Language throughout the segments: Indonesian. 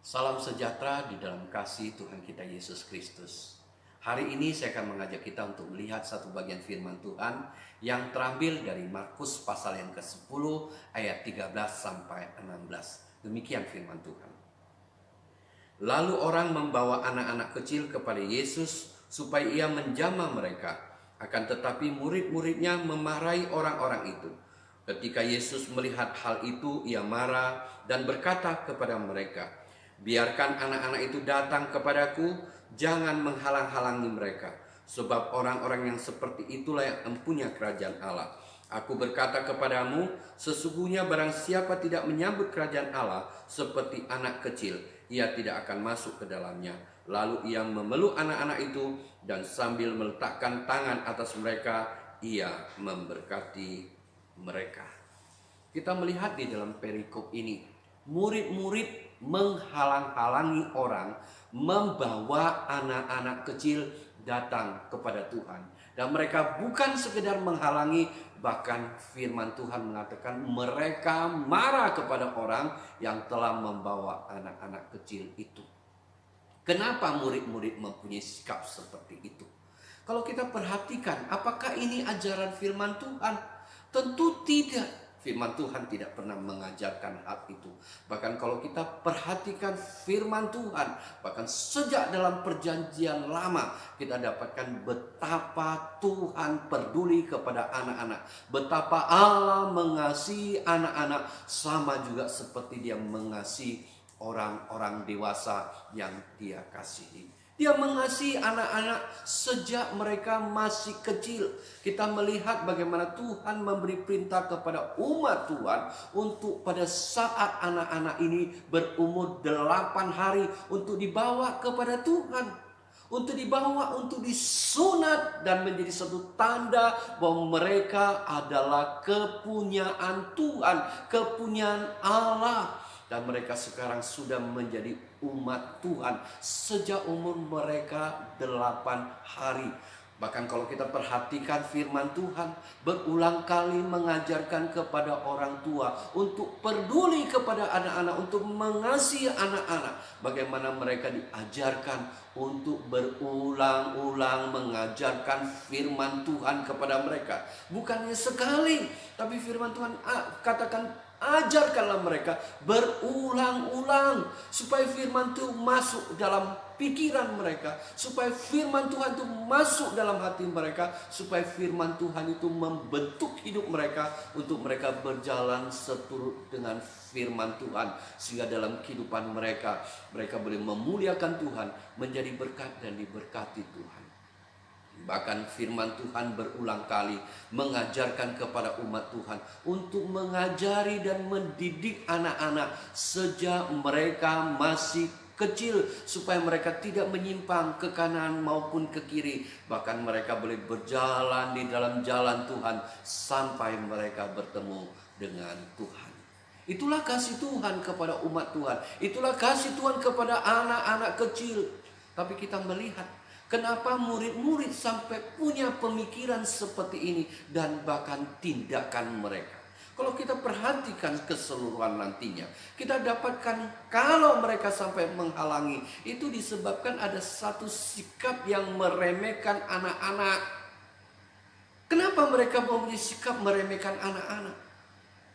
Salam sejahtera di dalam kasih Tuhan kita Yesus Kristus. Hari ini saya akan mengajak kita untuk melihat satu bagian firman Tuhan yang terambil dari Markus pasal yang ke-10 ayat 13 sampai 16. Demikian firman Tuhan. Lalu orang membawa anak-anak kecil kepada Yesus supaya ia menjamah mereka. Akan tetapi murid-muridnya memarahi orang-orang itu. Ketika Yesus melihat hal itu, ia marah dan berkata kepada mereka, "Biarkan anak-anak itu datang kepadaku, jangan menghalang-halangi mereka. Sebab orang-orang yang seperti itulah yang empunya kerajaan Allah. Aku berkata kepadamu, sesungguhnya barang siapa tidak menyambut kerajaan Allah seperti anak kecil, ia tidak akan masuk ke dalamnya." Lalu ia memeluk anak-anak itu dan sambil meletakkan tangan atas mereka, ia memberkati mereka. Kita melihat di dalam perikop ini, murid-murid menghalang-halangi orang membawa anak-anak kecil datang kepada Tuhan. Dan mereka bukan sekedar menghalangi, bahkan firman Tuhan mengatakan mereka marah kepada orang yang telah membawa anak-anak kecil itu. Kenapa murid-murid mempunyai sikap seperti itu? Kalau kita perhatikan, apakah ini ajaran firman Tuhan? Tentu tidak. Firman Tuhan tidak pernah mengajarkan hal itu. Bahkan kalau kita perhatikan firman Tuhan, bahkan sejak dalam perjanjian lama, kita dapatkan betapa Tuhan peduli kepada anak-anak. Betapa Allah mengasihi anak-anak sama juga seperti Dia mengasihi orang-orang dewasa yang Dia kasihi. Dia mengasihi anak-anak sejak mereka masih kecil. Kita melihat bagaimana Tuhan memberi perintah kepada umat Tuhan untuk pada saat anak-anak ini berumur 8 hari untuk dibawa kepada Tuhan. Untuk dibawa, untuk disunat dan menjadi satu tanda bahwa mereka adalah kepunyaan Tuhan, kepunyaan Allah. Dan mereka sekarang sudah menjadi umat Tuhan sejak umur mereka 8 hari. Bahkan kalau kita perhatikan firman Tuhan berulang kali mengajarkan kepada orang tua untuk peduli kepada anak-anak, untuk mengasihi anak-anak. Bagaimana mereka diajarkan untuk berulang-ulang mengajarkan firman Tuhan kepada mereka. Bukannya sekali, tapi firman Tuhan katakan ajarkanlah mereka berulang-ulang supaya firman Tuhan masuk dalam pikiran mereka, supaya firman Tuhan itu masuk dalam hati mereka, supaya firman Tuhan itu membentuk hidup mereka untuk mereka berjalan seturut dengan firman Tuhan, sehingga dalam kehidupan mereka boleh memuliakan Tuhan, menjadi berkat dan diberkati Tuhan. Bahkan firman Tuhan berulang kali mengajarkan kepada umat Tuhan untuk mengajari dan mendidik anak-anak sejak mereka masih kecil, supaya mereka tidak menyimpang ke kanan maupun ke kiri. Bahkan mereka boleh berjalan di dalam jalan Tuhan sampai mereka bertemu dengan Tuhan. Itulah kasih Tuhan kepada umat Tuhan. Itulah kasih Tuhan kepada anak-anak kecil. Tapi kita melihat kenapa murid-murid sampai punya pemikiran seperti ini dan bahkan tindakan mereka. Kalau kita perhatikan keseluruhan nantinya, kita dapatkan kalau mereka sampai menghalangi, itu disebabkan ada satu sikap yang meremehkan anak-anak. Kenapa mereka mempunyai sikap meremehkan anak-anak?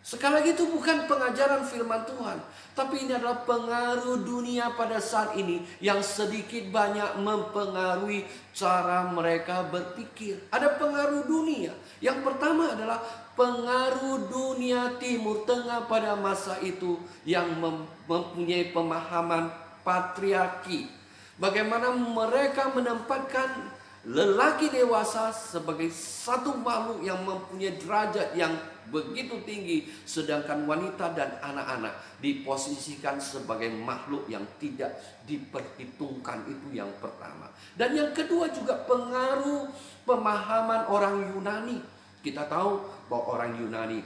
Sekali lagi itu bukan pengajaran firman Tuhan, tapi ini adalah pengaruh dunia pada saat ini yang sedikit banyak mempengaruhi cara mereka berpikir. Ada pengaruh dunia. Yang pertama adalah pengaruh dunia Timur Tengah pada masa itu yang mempunyai pemahaman patriarki. Bagaimana mereka menempatkan lelaki dewasa sebagai satu makhluk yang mempunyai derajat yang begitu tinggi, sedangkan wanita dan anak-anak diposisikan sebagai makhluk yang tidak diperhitungkan. Itu yang pertama. Dan yang kedua juga pengaruh pemahaman orang Yunani. Kita tahu bahwa orang Yunani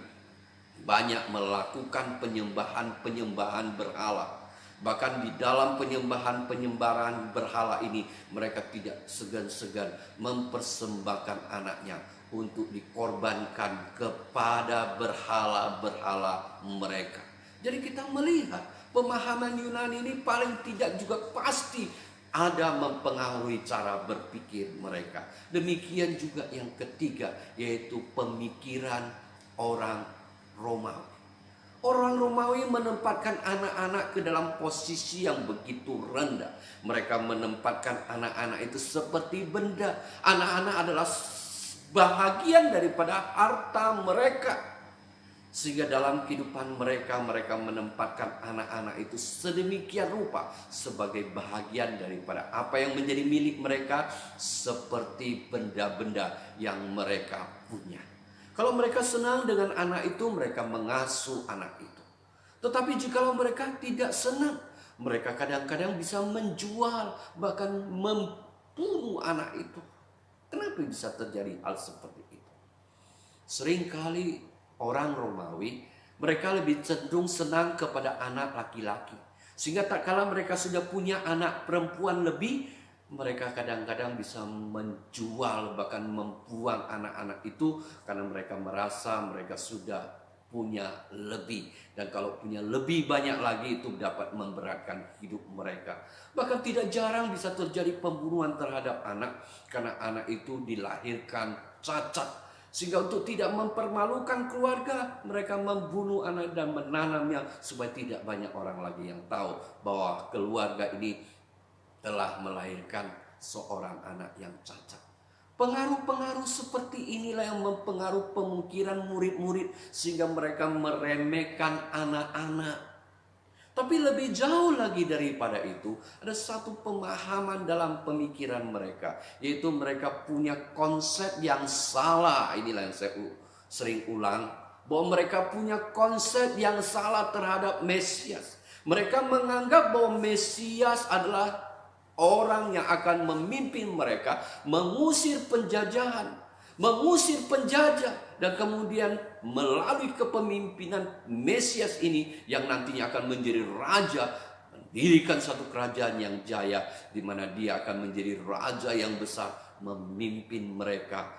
banyak melakukan penyembahan berhala. Bahkan di dalam penyembahan berhala ini mereka tidak segan-segan mempersembahkan anaknya untuk dikorbankan kepada berhala-berhala mereka. Jadi kita melihat Pemahaman Yunani ini paling tidak juga pasti ada mempengaruhi cara berpikir mereka. Demikian juga yang ketiga, yaitu pemikiran orang Romawi. Orang Romawi menempatkan anak-anak ke dalam posisi yang begitu rendah. Mereka menempatkan anak-anak itu seperti benda. Anak-anak adalah bahagian daripada harta mereka. Sehingga dalam kehidupan mereka, mereka menempatkan anak-anak itu sedemikian rupa sebagai bahagian daripada apa yang menjadi milik mereka, seperti benda-benda yang mereka punya. Kalau mereka senang dengan anak itu, mereka mengasuh anak itu. Tetapi jikalau mereka tidak senang, mereka kadang-kadang bisa menjual, bahkan membunuh anak itu. Kenapa bisa terjadi hal seperti itu? Seringkali orang Romawi, mereka lebih cenderung senang kepada anak laki-laki. Sehingga tak kala mereka sudah punya anak perempuan lebih, mereka kadang-kadang bisa menjual, bahkan membuang anak-anak itu, karena mereka merasa mereka sudah punya lebih. Dan kalau punya lebih banyak lagi, itu dapat memberatkan hidup mereka. Bahkan tidak jarang bisa terjadi pembunuhan terhadap anak, karena anak itu dilahirkan cacat. Sehingga untuk tidak mempermalukan keluarga, mereka membunuh anak dan menanamnya supaya tidak banyak orang lagi yang tahu bahwa keluarga ini telah melahirkan seorang anak yang cacat. Pengaruh-pengaruh seperti inilah yang mempengaruhi pemikiran murid-murid sehingga mereka meremehkan anak-anak. Tapi lebih jauh lagi daripada itu, ada satu pemahaman dalam pemikiran mereka, yaitu mereka punya konsep yang salah. Inilah yang saya sering ulang, bahwa mereka punya konsep yang salah terhadap Mesias. Mereka menganggap bahwa Mesias adalah orang yang akan memimpin mereka, mengusir penjajahan, mengusir penjajah, dan kemudian melalui kepemimpinan Mesias ini yang nantinya akan menjadi raja, mendirikan satu kerajaan yang jaya, di mana dia akan menjadi raja yang besar, memimpin mereka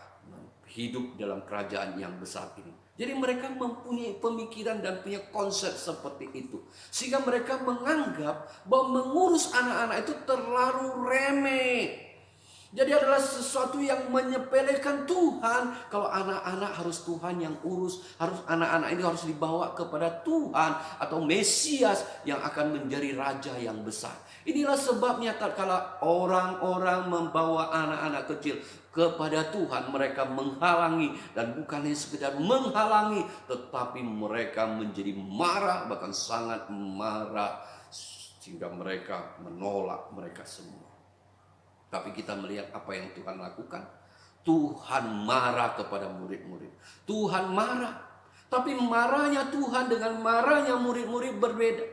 hidup dalam kerajaan yang besar ini. Jadi mereka mempunyai pemikiran dan punya konsep seperti itu, sehingga mereka menganggap bahwa mengurus anak-anak itu terlalu remeh. Jadi adalah sesuatu yang menyepelekan Tuhan. Kalau anak-anak harus Tuhan yang urus, harus anak-anak ini harus dibawa kepada Tuhan atau Mesias yang akan menjadi raja yang besar. Inilah sebabnya tatkala orang-orang membawa anak-anak kecil kepada Tuhan, mereka menghalangi, dan bukannya sekedar menghalangi, tetapi mereka menjadi marah, bahkan sangat marah, sehingga mereka menolak mereka semua. Tapi kita melihat apa yang Tuhan lakukan. Tuhan marah kepada murid-murid. Tuhan marah. Tapi marahnya Tuhan dengan marahnya murid-murid berbeda.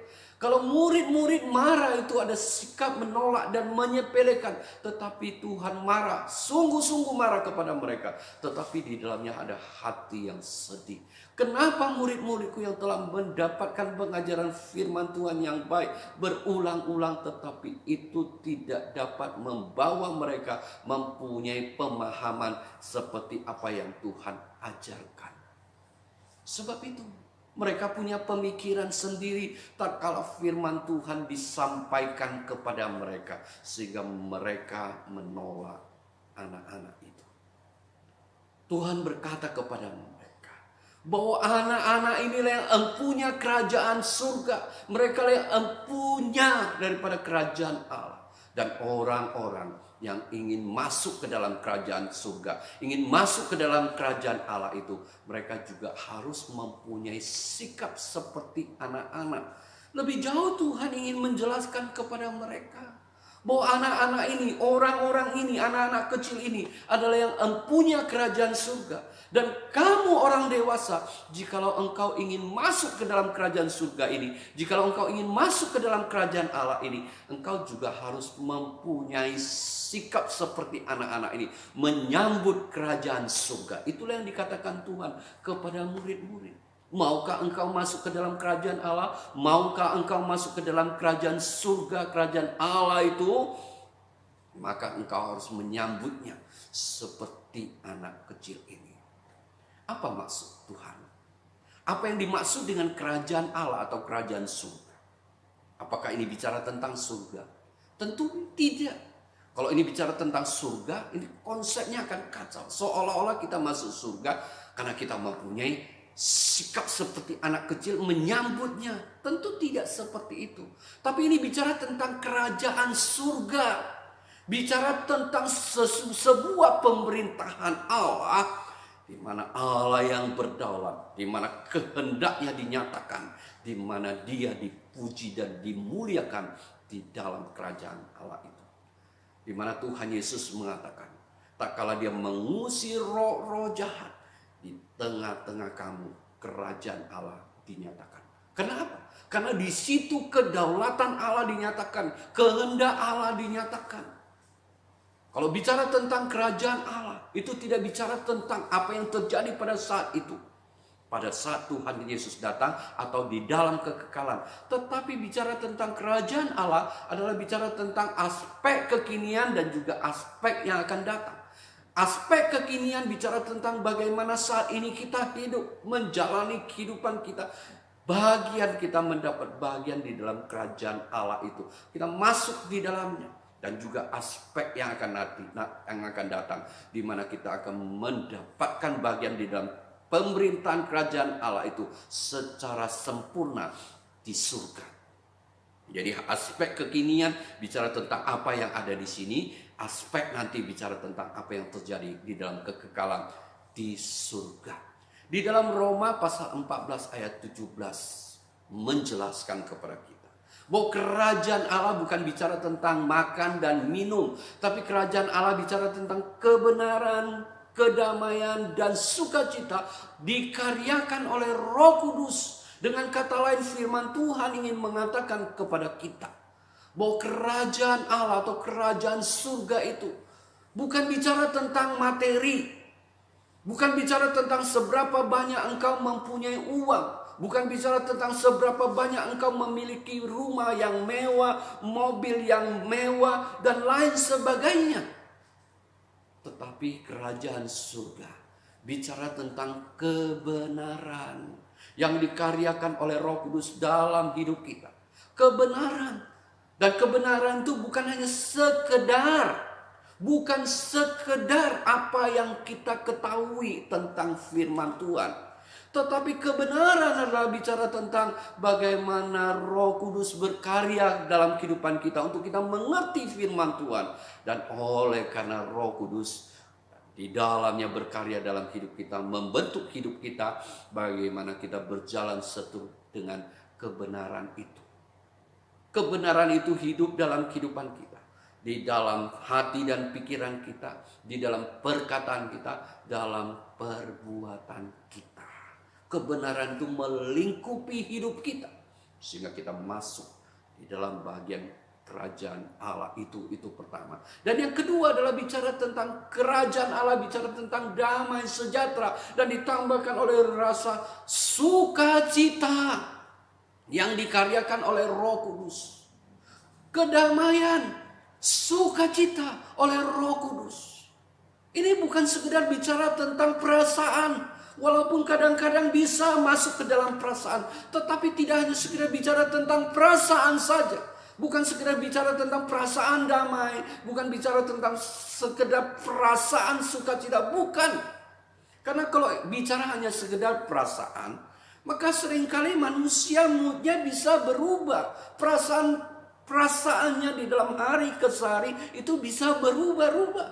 Kalau murid-murid marah itu ada sikap menolak dan menyepelekan. Tetapi Tuhan marah, sungguh-sungguh marah kepada mereka. Tetapi di dalamnya ada hati yang sedih. Kenapa murid-muridku yang telah mendapatkan pengajaran firman Tuhan yang baik berulang-ulang, tetapi itu tidak dapat membawa mereka mempunyai pemahaman seperti apa yang Tuhan ajarkan. Sebab itu mereka punya pemikiran sendiri tatkala firman Tuhan disampaikan kepada mereka, sehingga mereka menolak anak-anak itu. Tuhan berkata kepada mereka bahwa anak-anak inilah yang empunya kerajaan surga. Mereka yang empunya daripada kerajaan Allah. Dan orang-orang yang ingin masuk ke dalam kerajaan surga, ingin masuk ke dalam kerajaan Allah itu, mereka juga harus mempunyai sikap seperti anak-anak. Lebih jauh Tuhan ingin menjelaskan kepada mereka bahwa anak-anak ini, orang-orang ini, anak-anak kecil ini adalah yang empunya kerajaan surga. Dan kamu orang dewasa, jikalau engkau ingin masuk ke dalam kerajaan surga ini, jikalau engkau ingin masuk ke dalam kerajaan Allah ini, engkau juga harus mempunyai sikap seperti anak-anak ini, menyambut kerajaan surga. Itulah yang dikatakan Tuhan kepada murid-murid. Maukah engkau masuk ke dalam kerajaan Allah? Maukah engkau masuk ke dalam kerajaan surga, kerajaan Allah itu? Maka engkau harus menyambutnya seperti anak kecil ini. Apa maksud Tuhan? Apa yang dimaksud dengan kerajaan Allah atau kerajaan surga? Apakah ini bicara tentang surga? Tentu tidak. Kalau ini bicara tentang surga, ini konsepnya akan kacau. Seolah-olah kita masuk surga karena kita mempunyai sikap seperti anak kecil menyambutnya. Tentu tidak seperti itu. Tapi ini bicara tentang kerajaan surga. Bicara tentang sebuah pemerintahan Allah, di mana Allah yang berdaulat, di mana kehendaknya dinyatakan, di mana Dia dipuji dan dimuliakan di dalam kerajaan Allah itu. Di mana Tuhan Yesus mengatakan, tak kala Dia mengusir roh-roh jahat, di tengah-tengah kamu kerajaan Allah dinyatakan. Kenapa? Karena di situ kedaulatan Allah dinyatakan, kehendak Allah dinyatakan. Kalau bicara tentang kerajaan Allah, itu tidak bicara tentang apa yang terjadi pada saat itu. Pada saat Tuhan Yesus datang atau di dalam kekekalan. Tetapi bicara tentang kerajaan Allah adalah bicara tentang aspek kekinian dan juga aspek yang akan datang. Aspek kekinian bicara tentang bagaimana saat ini kita hidup, menjalani kehidupan kita. Bagian kita mendapat bagian di dalam kerajaan Allah itu. Kita masuk di dalamnya. Dan juga aspek yang akan datang, di mana kita akan mendapatkan bagian di dalam pemerintahan kerajaan Allah itu secara sempurna di surga. Jadi aspek kekinian bicara tentang apa yang ada di sini, aspek nanti bicara tentang apa yang terjadi di dalam kekekalan di surga. Di dalam Roma pasal 14 ayat 17 menjelaskan kepada kita bahwa kerajaan Allah bukan bicara tentang makan dan minum, tapi kerajaan Allah bicara tentang kebenaran, kedamaian, dan sukacita dikaryakan oleh Roh Kudus. Dengan kata lain, firman Tuhan ingin mengatakan kepada kita bahwa kerajaan Allah atau kerajaan surga itu bukan bicara tentang materi, bukan bicara tentang seberapa banyak engkau mempunyai uang, bukan bicara tentang seberapa banyak engkau memiliki rumah yang mewah, mobil yang mewah, dan lain sebagainya. Tetapi kerajaan surga bicara tentang kebenaran yang dikaryakan oleh Roh Kudus dalam hidup kita. Kebenaran. Dan kebenaran itu bukan hanya bukan sekedar apa yang kita ketahui tentang firman Tuhan. Tetapi kebenaran adalah bicara tentang bagaimana Roh Kudus berkarya dalam kehidupan kita untuk kita mengerti firman Tuhan. Dan oleh karena Roh Kudus di dalamnya berkarya dalam hidup kita, membentuk hidup kita, bagaimana kita berjalan seturut dengan kebenaran itu. Kebenaran itu hidup dalam kehidupan kita, di dalam hati dan pikiran kita, di dalam perkataan kita, dalam perbuatan kita. Kebenaran itu melingkupi hidup kita, sehingga kita masuk di dalam bagian kerajaan Allah itu pertama. Dan yang kedua adalah bicara tentang kerajaan Allah, bicara tentang damai sejahtera, dan ditambahkan oleh rasa sukacita yang dikaryakan oleh Roh Kudus. Kedamaian, sukacita oleh Roh Kudus. Ini bukan sekedar bicara tentang perasaan, walaupun kadang-kadang bisa masuk ke dalam perasaan, tetapi tidak hanya sekedar bicara tentang perasaan saja. Bukan sekedar bicara tentang perasaan damai, bukan bicara tentang sekedar perasaan sukacita, bukan. Karena kalau bicara hanya sekedar perasaan, maka seringkali manusia moodnya bisa berubah. Perasaannya di dalam hari ke hari itu bisa berubah-ubah.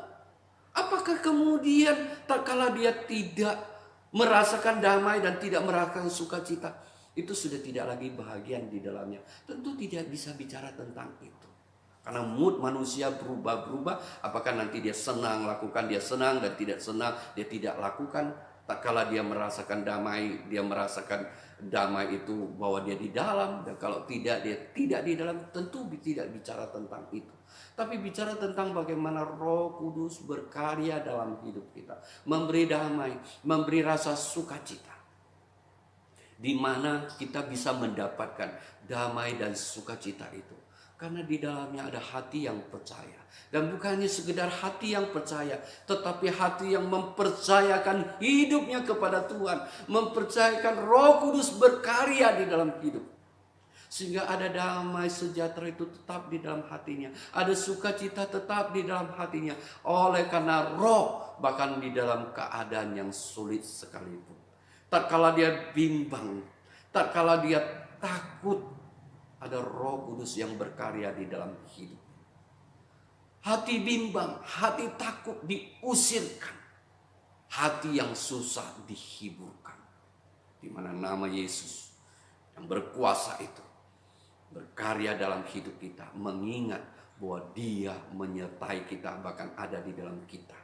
Apakah kemudian tak kala dia tidak merasakan damai dan tidak merasakan sukacita, itu sudah tidak lagi bahagian di dalamnya? Tentu tidak bisa bicara tentang itu. Karena mood manusia berubah-berubah. Apakah nanti dia senang lakukan, dia senang, dan tidak senang, dia tidak lakukan. Tak kala dia merasakan damai, dia merasakan damai itu bahwa dia di dalam. Dan kalau tidak, dia tidak di dalam. Tentu tidak bicara tentang itu. Tapi bicara tentang bagaimana Roh Kudus berkarya dalam hidup kita, memberi damai, memberi rasa sukacita, di mana kita bisa mendapatkan damai dan sukacita itu. Karena di dalamnya ada hati yang percaya. Dan bukannya sekedar hati yang percaya, tetapi hati yang mempercayakan hidupnya kepada Tuhan, mempercayakan Roh Kudus berkarya di dalam hidup. Sehingga ada damai sejahtera itu tetap di dalam hatinya. Ada sukacita tetap di dalam hatinya. Oleh karena roh, bahkan di dalam keadaan yang sulit sekalipun. Tatkala dia bimbang, tatkala dia takut, ada Roh Kudus yang berkarya di dalam hidup. Hati bimbang, hati takut diusirkan. Hati yang susah dihiburkan. Di mana nama Yesus yang berkuasa itu berkarya dalam hidup kita, mengingat bahwa Dia menyertai kita, bahkan ada di dalam kita,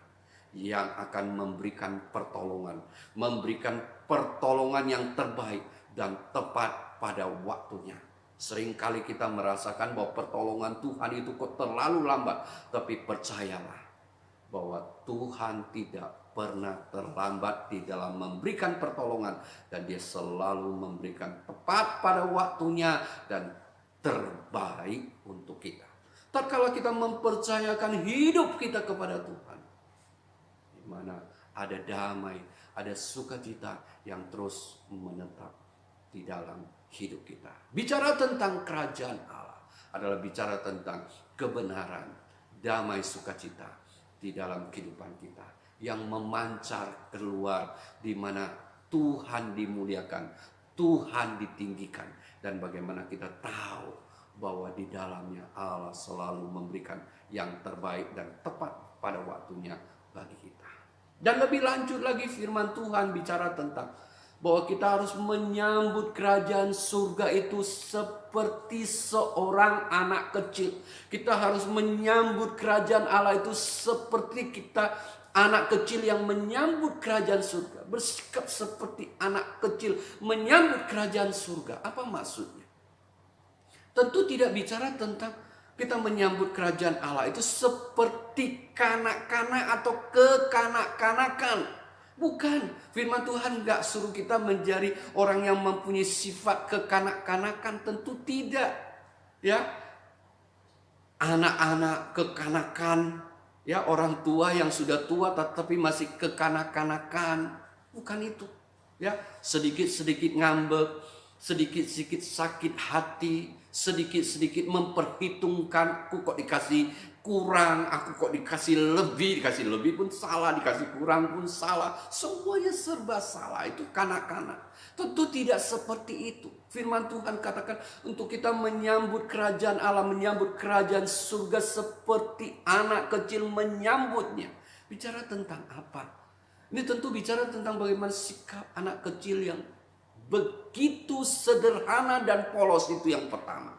yang akan memberikan pertolongan yang terbaik dan tepat pada waktunya. Seringkali kita merasakan bahwa pertolongan Tuhan itu kok terlalu lambat, tapi percayalah bahwa Tuhan tidak pernah terlambat di dalam memberikan pertolongan, dan Dia selalu memberikan tepat pada waktunya dan terbaik untuk kita. Tatkala kita mempercayakan hidup kita kepada Tuhan, di mana ada damai, ada sukacita yang terus menetap di dalam hidup kita. Bicara tentang kerajaan Allah adalah bicara tentang kebenaran, damai, sukacita di dalam kehidupan kita yang memancar keluar, di mana Tuhan dimuliakan, Tuhan ditinggikan, dan bagaimana kita tahu bahwa di dalamnya Allah selalu memberikan yang terbaik dan tepat pada waktunya bagi kita. Dan lebih lanjut lagi, firman Tuhan bicara tentang bahwa kita harus menyambut kerajaan surga itu seperti seorang anak kecil. Kita harus menyambut kerajaan Allah itu seperti kita anak kecil yang menyambut kerajaan surga. Bersikap seperti anak kecil menyambut kerajaan surga. Apa maksudnya? Tentu tidak bicara tentang kita menyambut kerajaan Allah itu seperti kanak-kanak atau kekanak-kanakan. Bukan, firman Tuhan gak suruh kita menjadi orang yang mempunyai sifat kekanak-kanakan. Tentu tidak. Ya, anak-anak kekanakan, ya, orang tua yang sudah tua tetapi masih kekanak-kanakan. Bukan itu. Ya, sedikit-sedikit ngambek, sedikit-sedikit sakit hati, sedikit-sedikit memperhitungkan, aku kok dikasih kurang, aku kok dikasih lebih pun salah, dikasih kurang pun salah. Semuanya serba salah, itu kanak-kanak. Tentu tidak seperti itu. Firman Tuhan katakan untuk kita menyambut kerajaan Allah, menyambut kerajaan surga seperti anak kecil menyambutnya. Bicara tentang apa? Ini tentu bicara tentang bagaimana sikap anak kecil yang begitu sederhana dan polos. Itu yang pertama.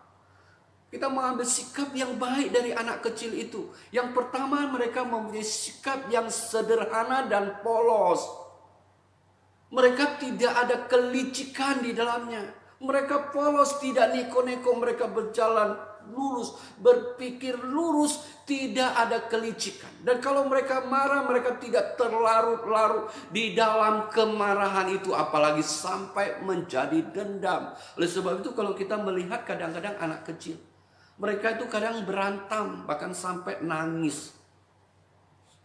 Kita mengambil sikap yang baik dari anak kecil itu. Yang pertama, mereka mempunyai sikap yang sederhana dan polos. Mereka tidak ada kelicikan di dalamnya. Mereka polos, tidak neko-neko, mereka berjalan lurus, berpikir lurus, tidak ada kelicikan. Dan kalau mereka marah, mereka tidak terlarut-larut di dalam kemarahan itu, apalagi sampai menjadi dendam. Oleh sebab itu kalau kita melihat kadang-kadang anak kecil, mereka itu kadang berantem, bahkan sampai nangis.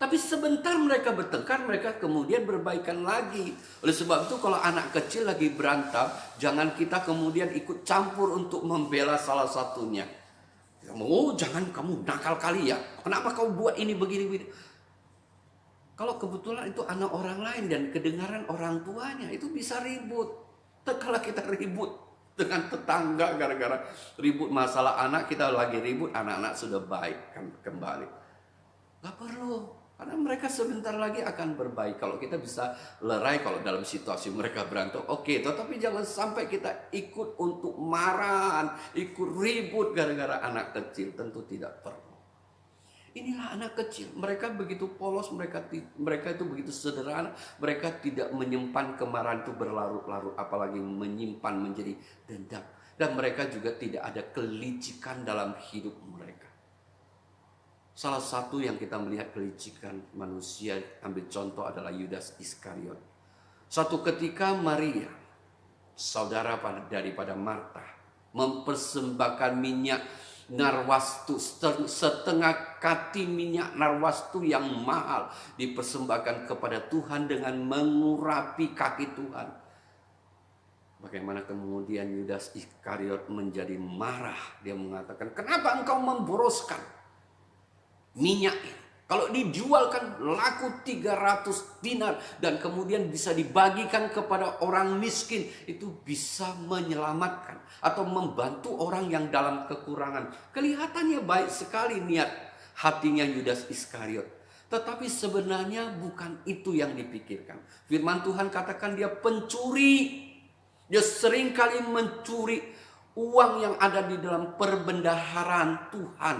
Tapi sebentar mereka bertengkar, mereka kemudian berbaikan lagi. Oleh sebab itu kalau anak kecil lagi berantem, jangan kita kemudian ikut campur untuk membela salah satunya. Oh, jangan, kamu nakal kali ya. Kenapa kau buat ini begini-begini? Kalau kebetulan itu anak orang lain dan kedengaran orang tuanya, itu bisa ribut. Kalau kita ribut dengan tetangga gara-gara ribut masalah anak, kita lagi ribut, anak-anak sudah baik kembali. Gak perlu. Karena mereka sebentar lagi akan berbaik. Kalau kita bisa lerai kalau dalam situasi mereka berantem, oke. Tetapi jangan sampai kita ikut untuk marah, ikut ribut gara-gara anak kecil. Tentu tidak perlu. Inilah anak kecil. Mereka begitu polos, mereka itu begitu sederhana. Mereka tidak menyimpan kemarahan itu berlarut-larut, apalagi menyimpan menjadi dendam. Dan mereka juga tidak ada kelicikan dalam hidup mereka. Salah satu yang kita melihat kelicikan manusia, ambil contoh, adalah Yudas Iskariot. Suatu ketika Maria, saudara daripada Marta, mempersembahkan minyak narwastu, setengah kati minyak narwastu yang mahal, dipersembahkan kepada Tuhan dengan mengurapi kaki Tuhan. Bagaimana kemudian Yudas Iskariot menjadi marah. Dia mengatakan, kenapa engkau memboroskan minyak ini? Kalau dijualkan laku 300 dinar dan kemudian bisa dibagikan kepada orang miskin, itu bisa menyelamatkan atau membantu orang yang dalam kekurangan. Kelihatannya baik sekali niat hatinya Yudas Iskariot. Tetapi sebenarnya bukan itu yang dipikirkan. Firman Tuhan katakan dia pencuri. Dia seringkali mencuri uang yang ada di dalam perbendaharaan Tuhan.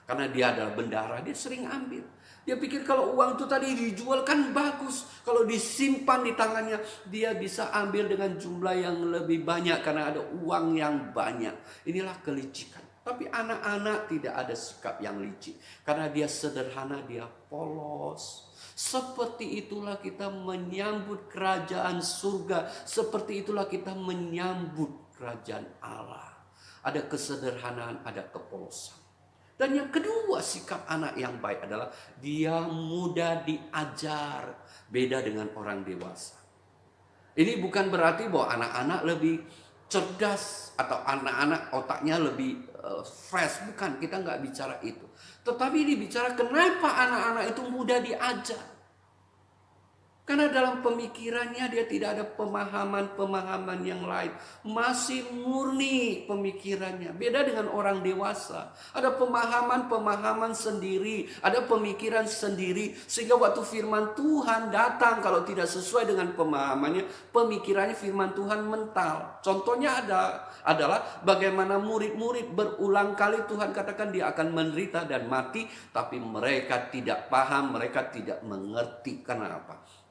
Karena dia adalah bendahara, dia sering ambil. Dia pikir kalau uang itu tadi dijual kan bagus. Kalau disimpan di tangannya, dia bisa ambil dengan jumlah yang lebih banyak karena ada uang yang banyak. Inilah kelicikan. Tapi anak-anak tidak ada sikap yang licik. Karena dia sederhana, dia polos. Seperti itulah kita menyambut kerajaan surga. Seperti itulah kita menyambut kerajaan Allah. Ada kesederhanaan, ada kepolosan. Dan yang kedua, sikap anak yang baik adalah dia mudah diajar. Beda dengan orang dewasa. Ini bukan berarti bahwa anak-anak lebih cerdas atau anak-anak otaknya lebih fresh. Bukan, kita nggak bicara itu. Tetapi ini bicara kenapa anak-anak itu mudah diajar. Karena dalam pemikirannya dia tidak ada pemahaman-pemahaman yang lain. Masih murni pemikirannya. Beda dengan orang dewasa. Ada pemahaman-pemahaman sendiri. Ada pemikiran sendiri. Sehingga waktu firman Tuhan datang, kalau tidak sesuai dengan pemahamannya, pemikirannya firman Tuhan mental. Contohnya adalah bagaimana murid-murid berulang kali Tuhan katakan dia akan menderita dan mati. Tapi mereka tidak paham, mereka tidak mengerti. Kenapa?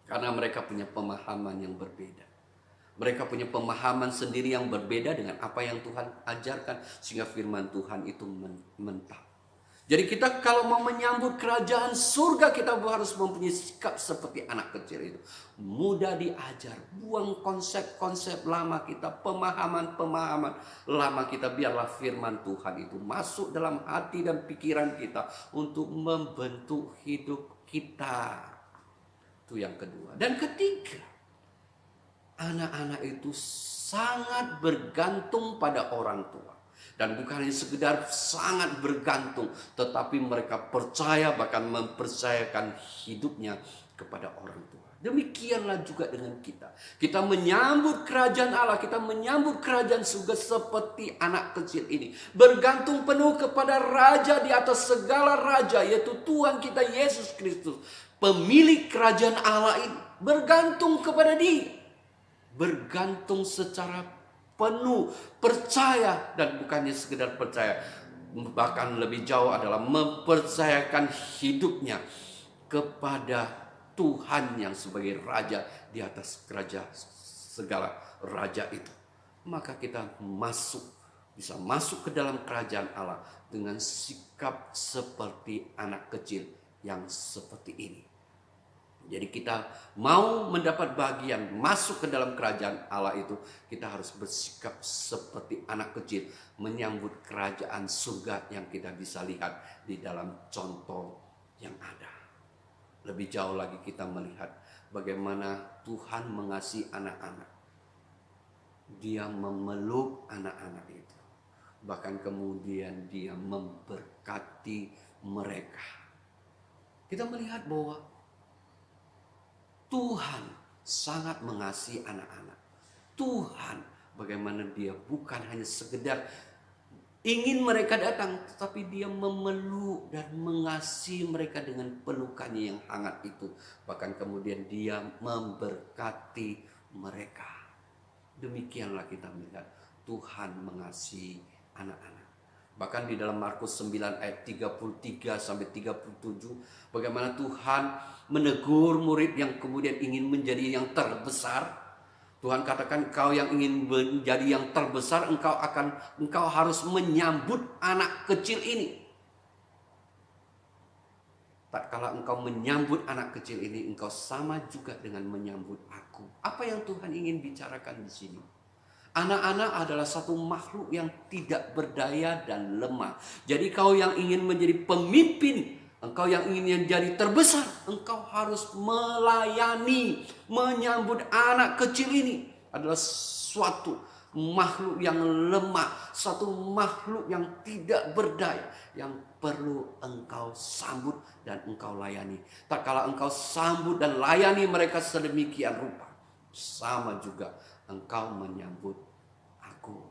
Karena mereka punya pemahaman yang berbeda. Mereka punya pemahaman sendiri yang berbeda dengan apa yang Tuhan ajarkan. Sehingga firman Tuhan itu mental. Jadi kita kalau mau menyambut kerajaan surga, kita harus mempunyai sikap seperti anak kecil itu. Mudah diajar. Buang konsep-konsep lama kita. Pemahaman-pemahaman lama kita. Biarlah firman Tuhan itu masuk dalam hati dan pikiran kita. Untuk membentuk hidup kita. Itu yang kedua. Dan ketiga, anak-anak itu sangat bergantung pada orang tua. Dan bukan hanya sekedar sangat bergantung, tetapi mereka percaya, bahkan mempercayakan hidupnya kepada orang tua. Demikianlah juga dengan kita. Kita menyambut kerajaan Allah, kita menyambut kerajaan surga seperti anak kecil ini. Bergantung penuh kepada Raja di atas segala raja, yaitu Tuhan kita Yesus Kristus. Pemilik kerajaan Allah ini bergantung kepada Dia. Bergantung secara penuh, percaya, dan bukannya sekedar percaya, bahkan lebih jauh adalah mempercayakan hidupnya kepada Tuhan yang sebagai raja di atas kerajaan segala raja itu. Maka kita bisa masuk ke dalam kerajaan Allah dengan sikap seperti anak kecil yang seperti ini. Jadi kita mau mendapat bagian masuk ke dalam kerajaan Allah itu, kita harus bersikap seperti anak kecil menyambut kerajaan surga yang kita bisa lihat di dalam contoh yang ada. Lebih jauh lagi kita melihat bagaimana Tuhan mengasihi anak-anak. Dia memeluk anak-anak itu. Bahkan kemudian dia memberkati mereka. Kita melihat bahwa Tuhan sangat mengasihi anak-anak. Tuhan bagaimana dia bukan hanya sekedar ingin mereka datang, tetapi dia memeluk dan mengasihi mereka dengan pelukannya yang hangat itu. Bahkan kemudian dia memberkati mereka. Demikianlah kita melihat Tuhan mengasihi anak-anak. Bahkan di dalam Markus 9 ayat 33 sampai 37, bagaimana Tuhan menegur murid yang kemudian ingin menjadi yang terbesar. Tuhan katakan, kau yang ingin menjadi yang terbesar, engkau harus menyambut anak kecil ini. Tatkala engkau menyambut anak kecil ini, engkau sama juga dengan menyambut aku. Apa yang Tuhan ingin bicarakan di sini? Anak-anak adalah satu makhluk yang tidak berdaya dan lemah. Jadi kau yang ingin menjadi pemimpin, engkau yang ingin menjadi terbesar, engkau harus melayani, menyambut anak kecil ini. adalah suatu makhluk yang lemah, suatu makhluk yang tidak berdaya, yang perlu engkau sambut dan engkau layani. Tak kala engkau sambut dan layani mereka sedemikian rupa, sama juga engkau menyambut aku.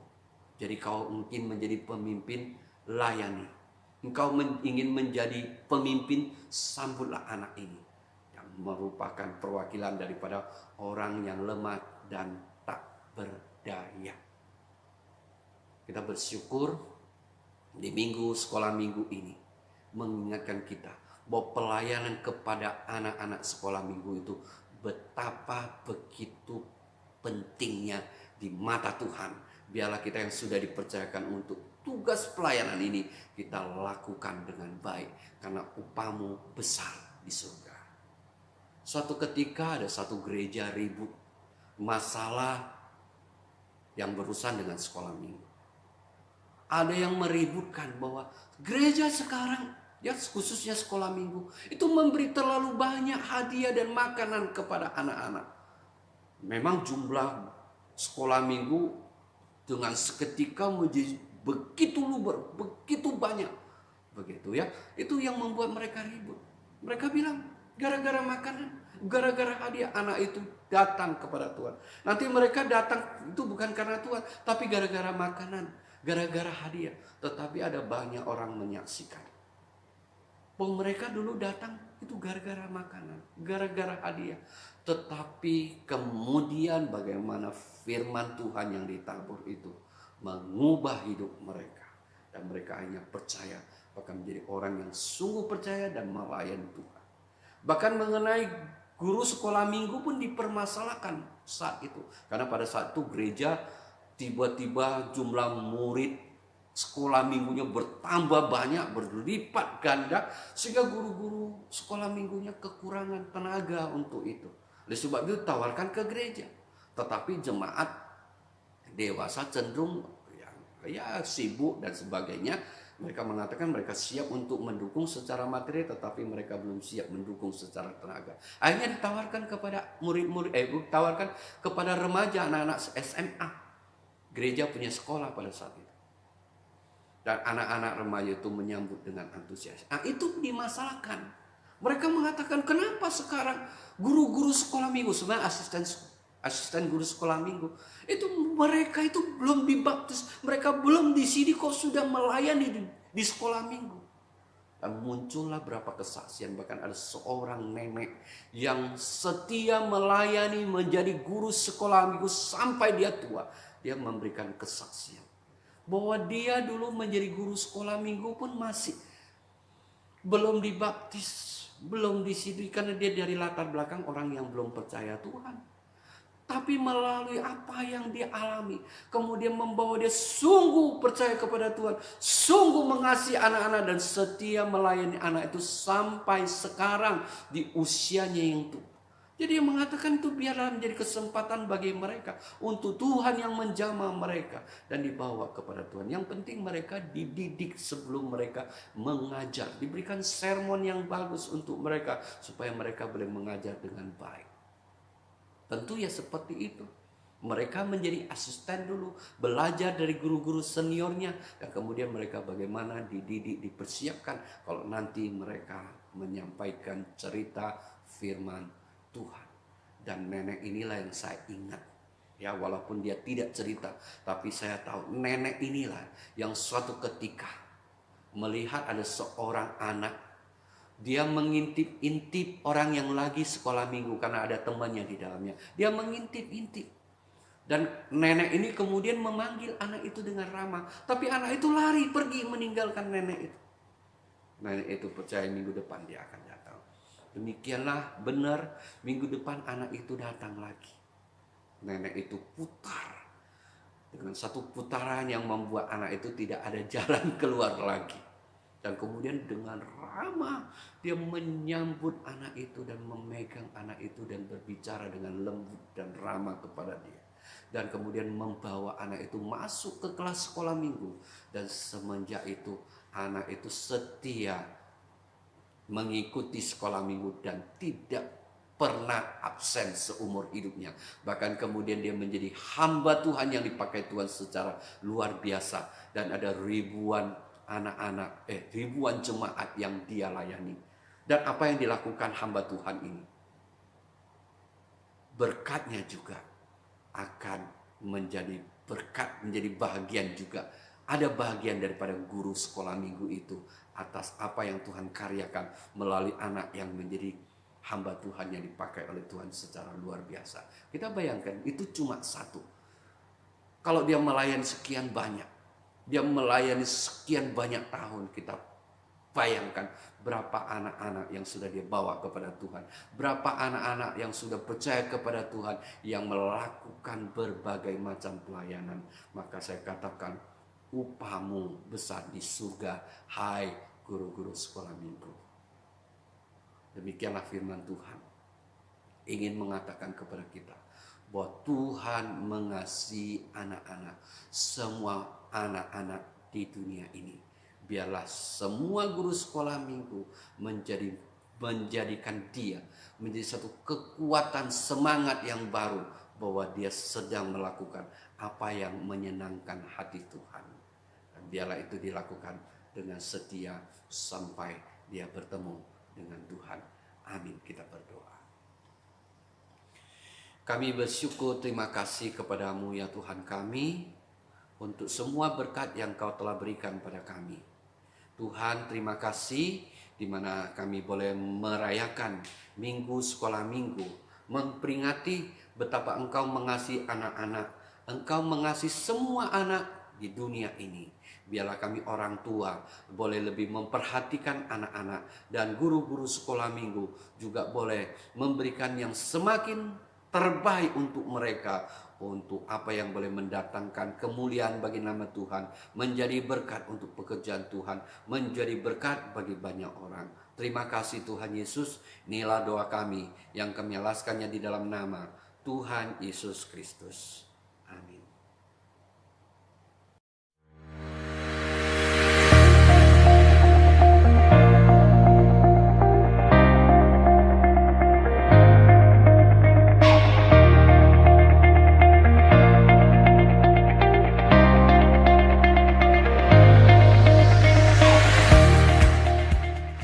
Jadi kau mungkin menjadi pemimpin, layani. Engkau ingin menjadi pemimpin, sambutlah anak ini yang merupakan perwakilan daripada orang yang lemah dan tak berdaya. Kita bersyukur di minggu sekolah minggu ini mengingatkan kita bahwa pelayanan kepada anak-anak sekolah minggu itu betapa begitu pentingnya di mata Tuhan. Biarlah kita yang sudah dipercayakan untuk tugas pelayanan ini kita lakukan dengan baik, karena upahmu besar di surga. Suatu ketika ada satu gereja ribut masalah yang berurusan dengan sekolah minggu. Ada yang meributkan bahwa gereja sekarang, ya khususnya sekolah minggu, itu memberi terlalu banyak hadiah dan makanan kepada anak-anak. Memang jumlah sekolah minggu dengan seketika menjadi begitu luber, begitu banyak. Begitu ya. Itu yang membuat mereka ribut. Mereka bilang, gara-gara makanan, gara-gara hadiah, anak itu datang kepada Tuhan. Nanti mereka datang itu bukan karena Tuhan, tapi gara-gara makanan, gara-gara hadiah. Tetapi ada banyak orang menyaksikan bahwa mereka dulu datang itu gara-gara makanan, gara-gara hadiah. Tetapi kemudian bagaimana firman Tuhan yang ditabur itu mengubah hidup mereka. Dan mereka hanya percaya, bahkan menjadi orang yang sungguh percaya dan melayani Tuhan. Bahkan mengenai guru sekolah minggu pun dipermasalahkan saat itu. Karena pada saat itu gereja tiba-tiba jumlah murid sekolah minggunya bertambah banyak, berlipat ganda, sehingga guru-guru sekolah minggunya kekurangan tenaga untuk itu. Oleh sebab itu tawarkan ke gereja. Tetapi jemaat dewasa cenderung ya sibuk dan sebagainya. Mereka mengatakan mereka siap untuk mendukung secara materi, tetapi mereka belum siap mendukung secara tenaga. Akhirnya ditawarkan kepada tawarkan kepada remaja, anak-anak SMA. Gereja punya sekolah pada saat itu. Dan anak-anak remaja itu menyambut dengan antusias. Nah, itu dimasalahkan. Mereka mengatakan, kenapa sekarang guru-guru sekolah minggu, sebenarnya asisten guru sekolah minggu, itu mereka itu belum dibaptis, mereka belum di sini kok sudah melayani di sekolah minggu. Dan muncullah berapa kesaksian, bahkan ada seorang nenek yang setia melayani menjadi guru sekolah minggu sampai dia tua. Dia memberikan kesaksian bahwa dia dulu menjadi guru sekolah minggu pun masih belum dibaptis, belum disini, karena dia dari latar belakang orang yang belum percaya Tuhan. Tapi melalui apa yang dia alami, kemudian membawa dia sungguh percaya kepada Tuhan, sungguh mengasihi anak-anak dan setia melayani anak itu sampai sekarang di usianya yang tua. Jadi dia mengatakan itu biarlah menjadi kesempatan bagi mereka untuk Tuhan yang menjamah mereka dan dibawa kepada Tuhan. Yang penting mereka dididik sebelum mereka mengajar, diberikan sermon yang bagus untuk mereka supaya mereka boleh mengajar dengan baik. Tentu ya seperti itu. Mereka menjadi asisten dulu, belajar dari guru-guru seniornya, dan kemudian mereka bagaimana dididik, dipersiapkan kalau nanti mereka menyampaikan cerita firman Tuhan. Dan nenek inilah yang saya ingat. Ya, walaupun dia tidak cerita, tapi saya tahu nenek inilah yang suatu ketika melihat ada seorang anak, dia mengintip-intip orang yang lagi sekolah minggu karena ada temannya di dalamnya. Dia mengintip-intip. Dan nenek ini kemudian memanggil anak itu dengan ramah, tapi anak itu lari pergi meninggalkan nenek itu. Nenek itu percaya minggu depan dia akan datang. Demikianlah benar, minggu depan anak itu datang lagi. Nenek itu putar dengan satu putaran yang membuat anak itu tidak ada jalan keluar lagi. Dan kemudian dengan ramah dia menyambut anak itu dan memegang anak itu dan berbicara dengan lembut dan ramah kepada dia. Dan kemudian membawa anak itu masuk ke kelas sekolah minggu. Dan semenjak itu anak itu setia mengikuti sekolah minggu dan tidak pernah absen seumur hidupnya. Bahkan kemudian dia menjadi hamba Tuhan yang dipakai Tuhan secara luar biasa. Dan ada ribuan anak-anak, ribuan jemaat yang dia layani. Dan apa yang dilakukan hamba Tuhan ini? Berkatnya juga akan menjadi berkat, menjadi bahagian juga. Ada bahagian daripada guru sekolah minggu itu atas apa yang Tuhan karyakan melalui anak yang menjadi hamba Tuhan yang dipakai oleh Tuhan secara luar biasa. Kita bayangkan itu cuma satu. Kalau dia melayani sekian banyak, dia melayani sekian banyak tahun, kita bayangkan berapa anak-anak yang sudah dia bawa kepada Tuhan. Berapa anak-anak yang sudah percaya kepada Tuhan, yang melakukan berbagai macam pelayanan. Maka saya katakan, upahmu besar di surga, hai guru-guru sekolah minggu. Demikianlah firman Tuhan ingin mengatakan kepada kita bahwa Tuhan mengasihi anak-anak, semua anak-anak di dunia ini. Biarlah semua guru sekolah minggu menjadikan dia menjadi satu kekuatan semangat yang baru bahwa dia sedang melakukan apa yang menyenangkan hati Tuhan. Dan biarlah itu dilakukan dengan setia sampai dia bertemu dengan Tuhan. Amin. Kita berdoa. Kami bersyukur, terima kasih kepadamu ya Tuhan kami, untuk semua berkat yang Kau telah berikan pada kami. Tuhan, terima kasih di mana kami boleh merayakan minggu sekolah minggu, memperingati betapa Engkau mengasihi anak-anak, Engkau mengasihi semua anak di dunia ini. Biarlah kami orang tua boleh lebih memperhatikan anak-anak, dan guru-guru sekolah minggu juga boleh memberikan yang semakin terbaik untuk mereka, untuk apa yang boleh mendatangkan kemuliaan bagi nama Tuhan, menjadi berkat untuk pekerjaan Tuhan, menjadi berkat bagi banyak orang. Terima kasih Tuhan Yesus. Inilah doa kami yang kami alaskannya di dalam nama Tuhan Yesus Kristus. Amin.